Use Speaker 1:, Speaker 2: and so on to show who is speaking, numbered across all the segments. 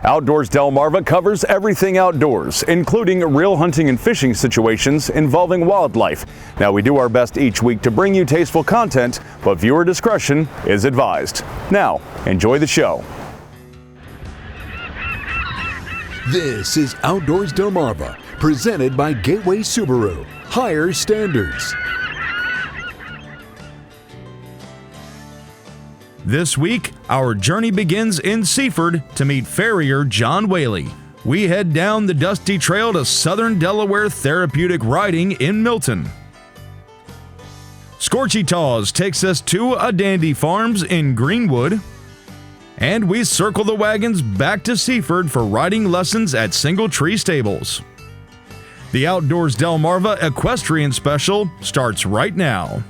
Speaker 1: Outdoors-Delmarva covers everything outdoors, including real hunting and fishing situations involving wildlife. Now, we do our best each week to bring you tasteful content, but viewer discretion is advised. Now, enjoy the show.
Speaker 2: This is Outdoors-Delmarva, presented by Gateway Subaru. Higher standards.
Speaker 3: This week, our journey begins in Seaford to meet Farrier John Whaley. We head down the dusty trail to Southern Delaware Therapeutic Riding in Milton. Scorchy Taws takes us to a Dandy Farms in Greenwood. And we circle the wagons back to Seaford for riding lessons at Single Tree Stables. The Outdoors-Delmarva Equestrian Special starts right now.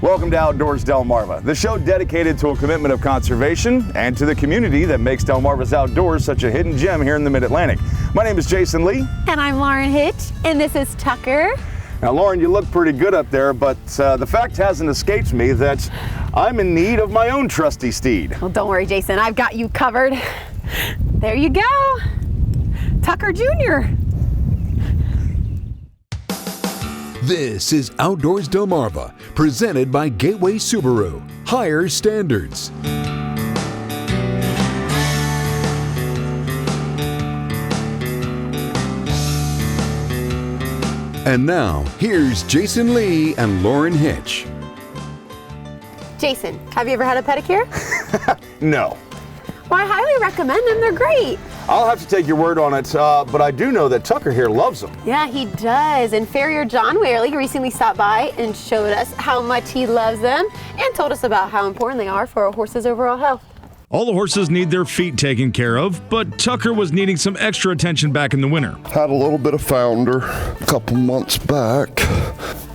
Speaker 1: Welcome to Outdoors-Delmarva, the show dedicated to a commitment of conservation and to the community that makes Delmarva's outdoors such a hidden gem here in the Mid-Atlantic. My name is Jason Lee.
Speaker 4: And I'm Lauren Hitch, and this is Tucker.
Speaker 1: Now, Lauren, you look pretty good up there, but the fact hasn't escaped me that I'm in need of my own trusty steed.
Speaker 4: Well, don't worry, Jason. I've got you covered. There you go. Tucker Jr.
Speaker 2: This is Outdoors-Delmarva, presented by Gateway Subaru. Higher standards. And now, here's Jason Lee and Lauren Hitch.
Speaker 4: Jason, have you ever had a pedicure?
Speaker 1: No.
Speaker 4: Well, I highly recommend them. They're great.
Speaker 1: I'll have to take your word on it, but I do know that Tucker here loves them.
Speaker 4: Yeah, he does. And Farrier John Whaley recently stopped by and showed us how much he loves them and told us about how important they are for a horse's overall health.
Speaker 3: All the horses need their feet taken care of, but Tucker was needing some extra attention back in the winter.
Speaker 5: Had a little bit of founder a couple months back,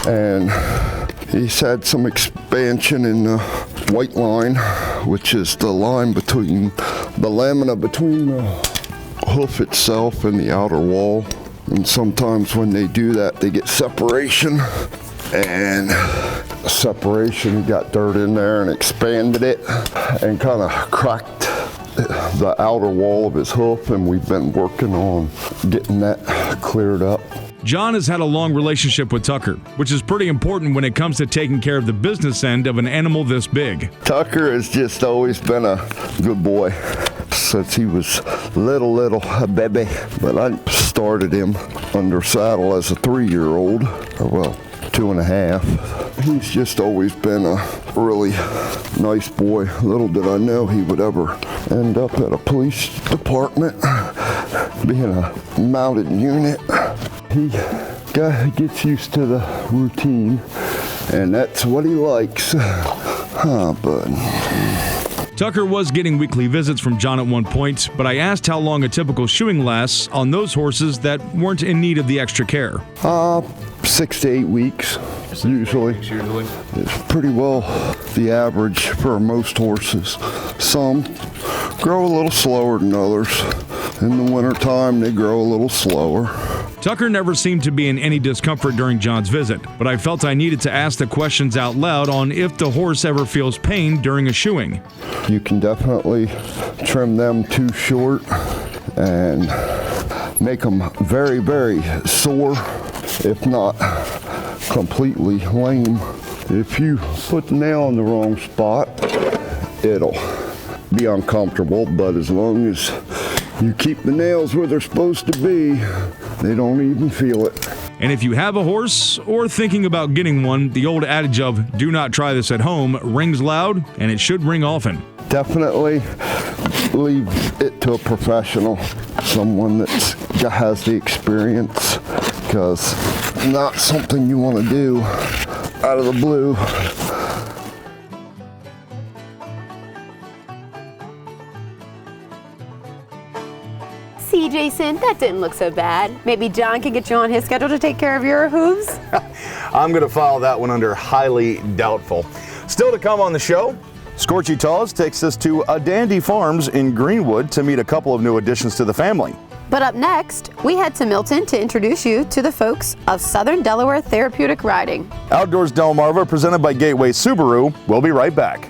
Speaker 5: and he's had some expansion in the white line, which is the line between the lamina between the hoof itself and the outer wall. And sometimes when they do that, they get separation, and separation, he got dirt in there and expanded it and kind of cracked the outer wall of his hoof, and we've been working on getting that cleared up.
Speaker 3: John has had a long relationship with Tucker, which is pretty important when it comes to taking care of the business end of an animal this big.
Speaker 5: Tucker has just always been a good boy since he was little a baby, but I started him under saddle as a 3-year-old, or well, 2.5. He's just always been a really nice boy. Little did I know he would ever end up at a police department, being a mounted unit. He gets used to the routine, and that's what he likes. Huh, bud.
Speaker 3: Tucker was getting weekly visits from John at one point, but I asked how long a typical shoeing lasts on those horses that weren't in need of the extra care.
Speaker 5: 6 to 8 weeks, usually. It's pretty well the average for most horses. Some grow a little slower than others. In the wintertime, they grow a little slower.
Speaker 3: Tucker never seemed to be in any discomfort during John's visit, but I felt I needed to ask the questions out loud on if the horse ever feels pain during a shoeing.
Speaker 5: You can definitely trim them too short and make them very, very sore, if not completely lame. If you put the nail in the wrong spot, it'll be uncomfortable, but as long as you keep the nails where they're supposed to be, they don't even feel it.
Speaker 3: And if you have a horse or thinking about getting one, the old adage of "do not try this at home" rings loud, and it should ring often.
Speaker 5: Definitely leave it to a professional, someone that has the experience, because not something you want to do out of the blue.
Speaker 4: See, Jason, that didn't look so bad. Maybe John can get you on his schedule to take care of your hooves?
Speaker 1: I'm going to file that one under highly doubtful. Still to come on the show, Scorchy Taws takes us to a Dandy Farms in Greenwood to meet a couple of new additions to the family.
Speaker 4: But up next, we head to Milton to introduce you to the folks of Southern Delaware Therapeutic Riding.
Speaker 1: Outdoors-Delmarva, presented by Gateway Subaru. We'll be right back.